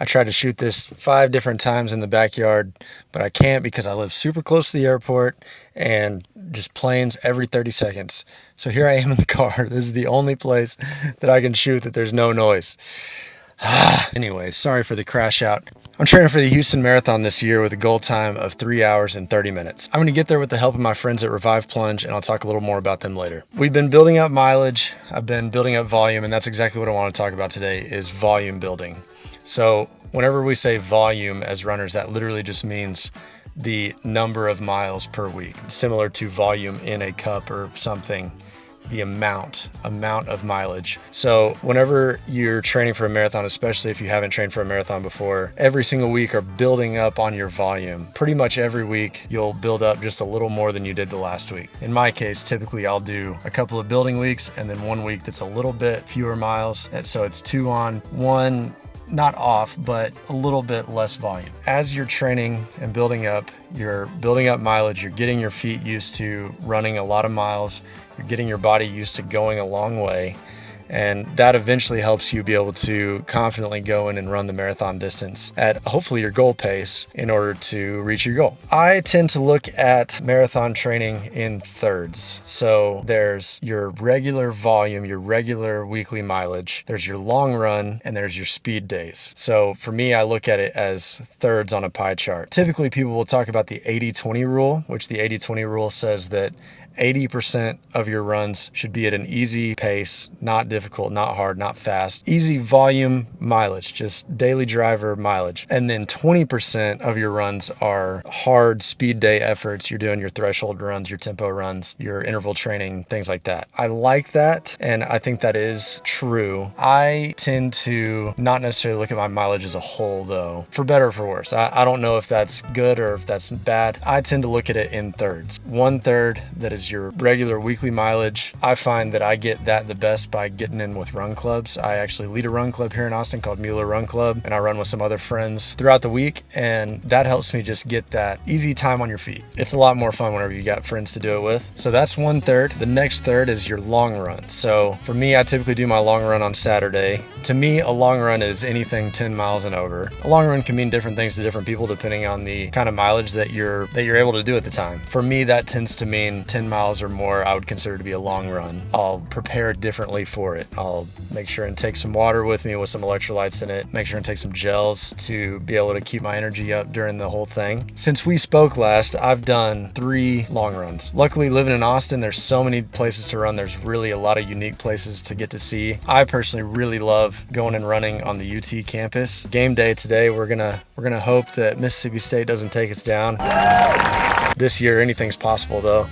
I tried to shoot this 5 different times in the backyard, but I can't because I live super close to the airport and just planes every 30 seconds. So here I am in the car. This is the only place that I can shoot that there's no noise. Anyway, sorry for the crash out. I'm training for the Houston Marathon this year with a goal time of 3 hours and 30 minutes. I'm going to get there with the help of my friends at Revive Plunge, and I'll talk a little more about them later. We've been building up mileage. I've been building up volume, and that's exactly what I want to talk about today is volume building. So whenever we say volume as runners, that literally just means the number of miles per week, similar to volume in a cup or something. The amount of mileage. So whenever you're training for a marathon, especially if you haven't trained for a marathon before, every single week are building up on your volume. Pretty much every week you'll build up just a little more than you did the last week. In my case, typically I'll do a couple of building weeks and then one week that's a little bit fewer miles. And so it's 2 on, 1 not off, but a little bit less volume. As you're training and building up, you're building up mileage, you're getting your feet used to running a lot of miles, you're getting your body used to going a long way, and that eventually helps you be able to confidently go in and run the marathon distance at hopefully your goal pace in order to reach your goal. I tend to look at marathon training in thirds. So there's your regular volume, your regular weekly mileage, there's your long run, and there's your speed days. So for me, I look at it as thirds on a pie chart. Typically, people will talk about the 80-20 rule, which the 80-20 rule says that 80% of your runs should be at an easy pace, not difficult, not hard, not fast. Easy volume mileage, just daily driver mileage. And then 20% of your runs are hard speed day efforts. You're doing your threshold runs, your tempo runs, your interval training, things like that. I like that, and I think that is true. I tend to not necessarily look at my mileage as a whole, though, for better or for worse. I don't know if that's good or if that's bad. I tend to look at it in thirds. 1/3 that is your regular weekly mileage. I find that I get that the best by getting in with run clubs. I actually lead a run club here in Austin called Mueller Run Club, and I run with some other friends throughout the week, and that helps me just get that easy time on your feet. It's a lot more fun whenever you got friends to do it with. So that's 1/3. The next third is your long run. So for me, I typically do my long run on Saturday. To me, a long run is anything 10 miles and over. A long run can mean different things to different people depending on the kind of mileage that you're able to do at the time. For me, that tends to mean 10 miles or more I would consider to be a long run. I'll prepare differently for it. I'll make sure and take some water with me with some electrolytes in it, make sure and take some gels to be able to keep my energy up during the whole thing. Since we spoke last, I've done 3 long runs. Luckily, living in Austin, there's so many places to run. There's really a lot of unique places to get to see. I personally really love going and running on the UT campus. Game day today, we're gonna hope that Mississippi State doesn't take us down. This year, anything's possible though.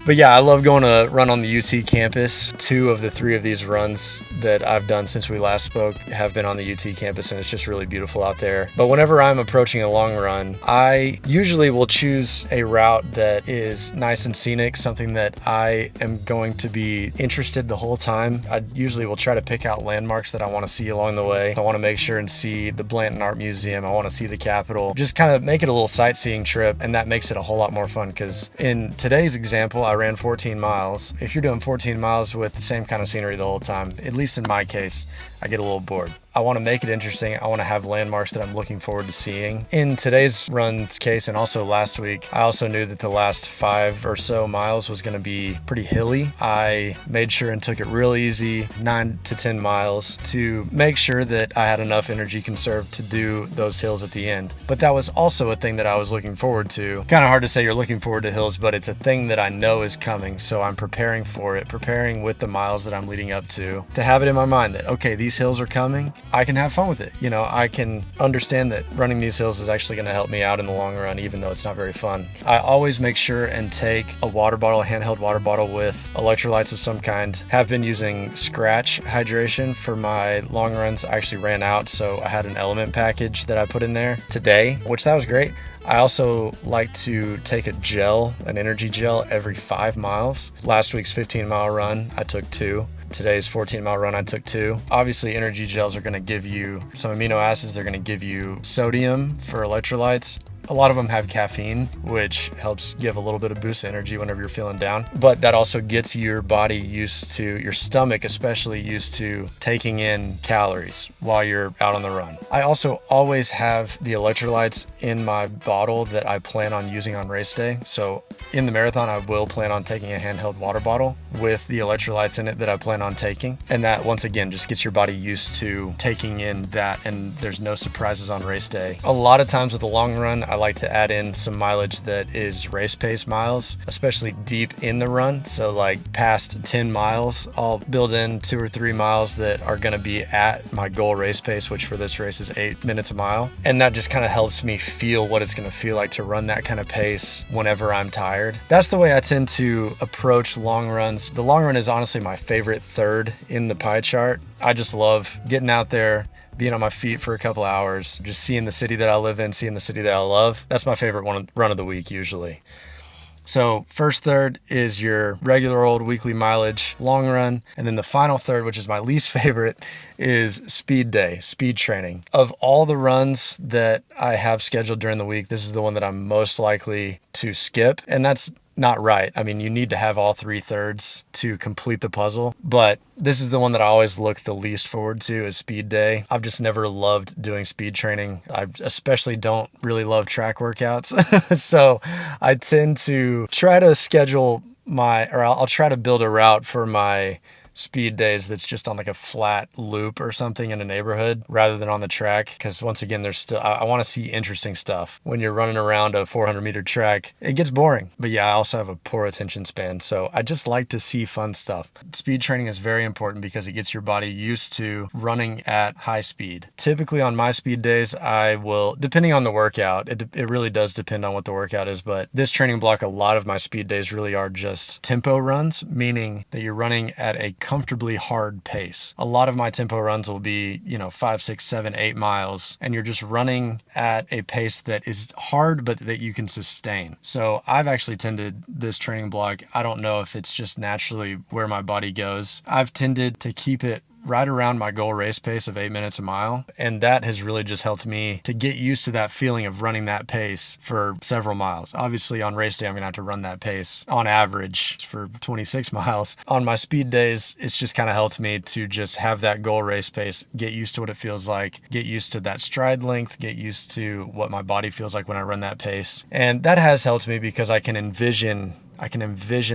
But yeah, I love going to run on the UT campus. 2 of the 3 of these runs that I've done since we last spoke have been on the UT campus, and it's just really beautiful out there. But whenever I'm approaching a long run, I usually will choose a route that is nice and scenic, something that I am going to be interested the whole time. I usually will try to pick out landmarks that I want to see along the way. I want to make sure and see the Blanton Art Museum. I want to see the Capitol. Just kind of make it a little sightseeing trip, and that makes it a whole lot more fun because in today's example, I ran 14 miles. If you're doing 14 miles with the same kind of scenery the whole time, at least in my case, I get a little bored. I want to make it interesting. I want to have landmarks that I'm looking forward to seeing. In today's run's case, and also last week, I also knew that the last 5 or so miles was going to be pretty hilly. I made sure and took it real easy, 9 to 10 miles, to make sure that I had enough energy conserved to do those hills at the end. But that was also a thing that I was looking forward to. Kind of hard to say you're looking forward to hills, but it's a thing that I know is coming, so I'm preparing for it, preparing with the miles that I'm leading up to have it in my mind that, okay, these hills are coming. I can have fun with it. You know, I can understand that running these hills is actually going to help me out in the long run, even though it's not very fun. I always make sure and take a water bottle, a handheld water bottle with electrolytes of some kind. Have been using Scratch hydration for my long runs. I actually ran out, so I had an element package that I put in there today, which that was great. I also like to take a gel, an energy gel, every 5 miles. Last week's 15-mile run, I took 2. Today's 14-mile run, I took 2. Obviously, energy gels are going to give you some amino acids. They're going to give you sodium for electrolytes. A lot of them have caffeine, which helps give a little bit of boost of energy whenever you're feeling down. But that also gets your body used to, your stomach especially, used to taking in calories while you're out on the run. I also always have the electrolytes in my bottle that I plan on using on race day. So in the marathon, I will plan on taking a handheld water bottle with the electrolytes in it that I plan on taking. And that, once again, just gets your body used to taking in that, and there's no surprises on race day. A lot of times with the long run, I like to add in some mileage that is race pace miles, especially deep in the run. So like past 10 miles, I'll build in 2 or 3 miles that are going to be at my goal race pace, which for this race is 8 minutes a mile. And that just kind of helps me feel what it's going to feel like to run that kind of pace whenever I'm tired. That's the way I tend to approach long runs. The long run is honestly my favorite third in the pie chart. I just love getting out there, being on my feet for a couple hours, just seeing the city that I live in, seeing the city that I love. That's my favorite run of the week usually. So first third is your regular old weekly mileage long run. And then the final third, which is my least favorite, is speed day, speed training. Of all the runs that I have scheduled during the week, this is the one that I'm most likely to skip. And that's not right. I mean, you need to have all 3 thirds to complete the puzzle, but this is the one that I always look the least forward to, is speed day. I've just never loved doing speed training. I especially don't really love track workouts. So I tend to try to schedule I'll try to build a route for my speed days that's just on like a flat loop or something in a neighborhood rather than on the track, because once again, there's still, I want to see interesting stuff. When you're running around a 400-meter track, it gets boring. But yeah, I also have a poor attention span, so I just like to see fun stuff. Speed training is very important because it gets your body used to running at high speed. Typically on my speed days, I will, depending on the workout, it really does depend on what the workout is, but this training block, a lot of my speed days really are just tempo runs, meaning that you're running at a comfortably hard pace. A lot of my tempo runs will be, 5, 6, 7, 8 miles, and you're just running at a pace that is hard, but that you can sustain. So I've actually tended this training block, I don't know if it's just naturally where my body goes, I've tended to keep it right around my goal race pace of 8 minutes a mile. And that has really just helped me to get used to that feeling of running that pace for several miles. Obviously on race day, I'm gonna have to run that pace on average for 26 miles. On my speed days, it's just kind of helped me to just have that goal race pace, get used to what it feels like, get used to that stride length, get used to what my body feels like when I run that pace. And that has helped me because I can envision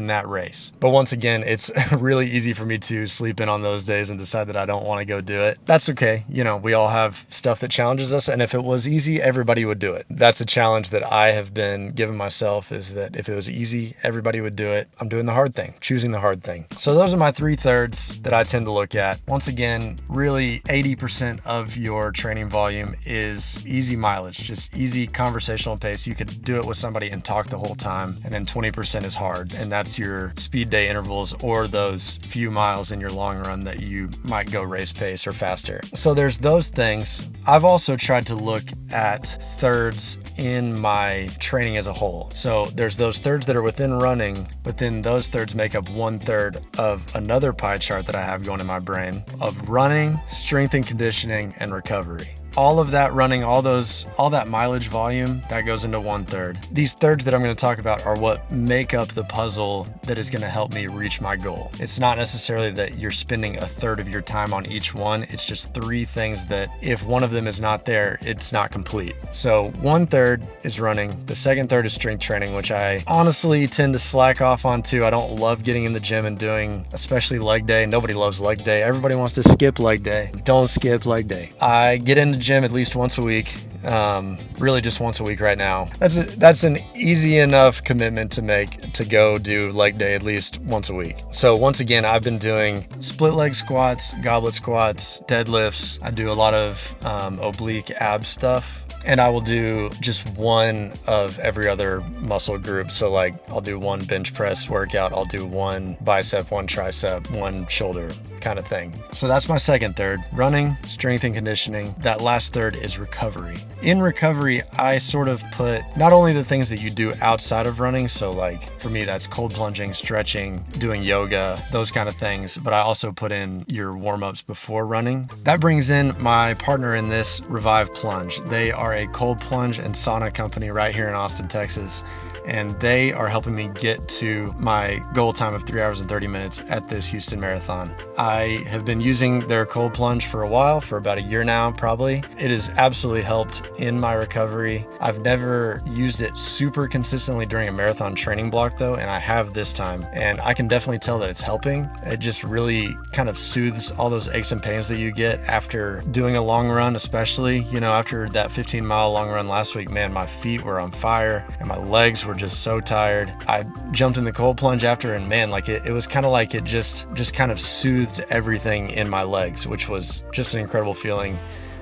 that race. But once again, it's really easy for me to sleep in on those days and decide that I don't want to go do it. That's okay. We all have stuff that challenges us. And if it was easy, everybody would do it. That's a challenge that I have been giving myself, is that if it was easy, everybody would do it. I'm doing the hard thing, choosing the hard thing. So those are my 3 thirds that I tend to look at. Once again, really 80% of your training volume is easy mileage, just easy conversational pace. You could do it with somebody and talk the whole time. And then 20% is hard, and that's your speed day intervals or those few miles in your long run that you might go race pace or faster. So there's those things. I've also tried to look at thirds in my training as a whole. So there's those thirds that are within running, but then those thirds make up 1/3 of another pie chart that I have going in my brain of running, strength and conditioning, and recovery. All of that running, all that mileage volume, that goes into 1/3. These thirds that I'm going to talk about are what make up the puzzle that is going to help me reach my goal. It's not necessarily that you're spending 1/3 of your time on each one. It's just 3 things that if one of them is not there, it's not complete. So 1/3 is running. The second third is strength training, which I honestly tend to slack off on too. I don't love getting in the gym and doing, especially leg day. Nobody loves leg day. Everybody wants to skip leg day. Don't skip leg day. I get in the gym at least once a week, really just once a week right now. That's an easy enough commitment to make, to go do leg day at least once a week. So once again, I've been doing split leg squats, goblet squats, deadlifts. I do a lot of oblique ab stuff, and I will do just one of every other muscle group. So like I'll do one bench press workout, I'll do one bicep, one tricep, one shoulder, kind of thing. So that's my second third: running, strength and conditioning. That last third is recovery. In recovery, I sort of put not only the things that you do outside of running, so like for me, that's cold plunging, stretching, doing yoga, those kind of things, but I also put in your warm-ups before running. That brings in my partner in this, Revive Plunge. They are a cold plunge and sauna company right here in Austin, Texas, and they are helping me get to my goal time of 3 hours and 30 minutes at this Houston Marathon. I have been using their cold plunge for a while, for about a year now, probably. It has absolutely helped in my recovery. I've never used it super consistently during a marathon training block though, and I have this time, and I can definitely tell that it's helping. It just really kind of soothes all those aches and pains that you get after doing a long run, especially, after that 15-mile long run last week. Man, my feet were on fire and my legs were just so tired. I jumped in the cold plunge after, and man, like it was kind of like it just kind of soothed everything in my legs, which was just an incredible feeling.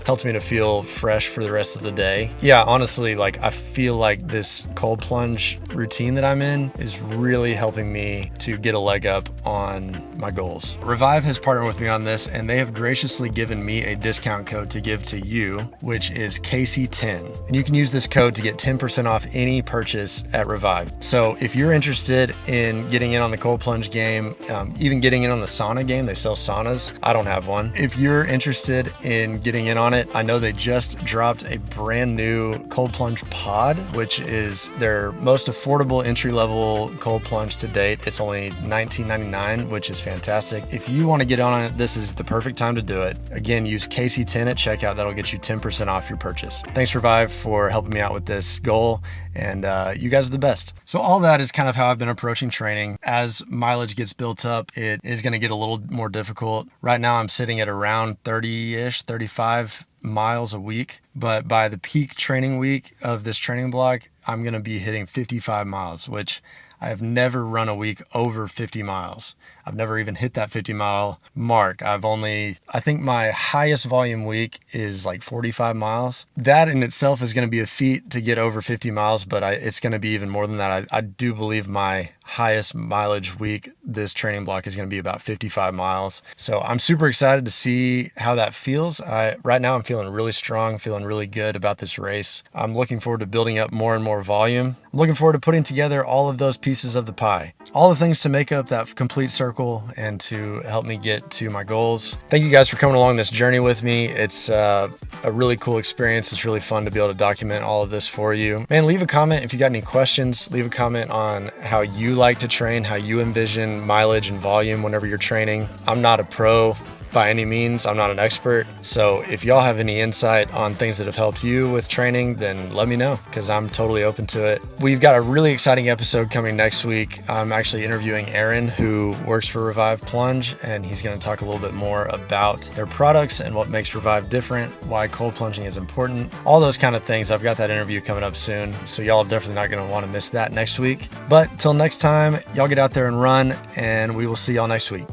Helped me to feel fresh for the rest of the day. Yeah, honestly, like I feel like this cold plunge routine that I'm in is really helping me to get a leg up on my goals. Revive has partnered with me on this, and they have graciously given me a discount code to give to you, which is Casey10. And you can use this code to get 10% off any purchase at Revive. So if you're interested in getting in on the cold plunge game, even getting in on the sauna game, they sell saunas. I don't have one. If you're interested in getting in on it, I know they just dropped a brand new cold plunge pod, which is their most affordable entry-level cold plunge to date. It's only $19.99, which is fantastic. If you want to get on it, this is the perfect time to do it. Again, use Casey10 at checkout. That'll get you 10% off your purchase. Thanks Revive for helping me out with this goal, and you guys are the best. So all that is kind of how I've been approaching training. As mileage gets built up, it is going to get a little more difficult. Right now I'm sitting at around 30-ish, 35 miles a week, but by the peak training week of this training block, I'm going to be hitting 55 miles, which I have never run a week over 50 miles. I've never even hit that 50-mile mark. I think my highest volume week is like 45 miles. That in itself is going to be a feat to get over 50 miles, but it's going to be even more than that. I do believe my highest mileage week this training block is going to be about 55 miles. So I'm super excited to see how that feels. Right now I'm feeling really strong, feeling really good about this race. I'm looking forward to building up more and more volume. I'm looking forward to putting together all of those pieces of the pie, all the things to make up that complete circle and to help me get to my goals. Thank you guys for coming along this journey with me. It's a really cool experience. It's really fun to be able to document all of this for you. Man, leave a comment if you got any questions. Leave a comment on how you like to train, how you envision mileage and volume whenever you're training. I'm not a pro by any means. I'm not an expert. So if y'all have any insight on things that have helped you with training, then let me know, because I'm totally open to it. We've got a really exciting episode coming next week. I'm actually interviewing Aaron, who works for Revive Plunge, and he's going to talk a little bit more about their products and what makes Revive different, why cold plunging is important, all those kind of things. I've got that interview coming up soon, so y'all are definitely not going to want to miss that next week. But till next time, y'all get out there and run, and we will see y'all next week.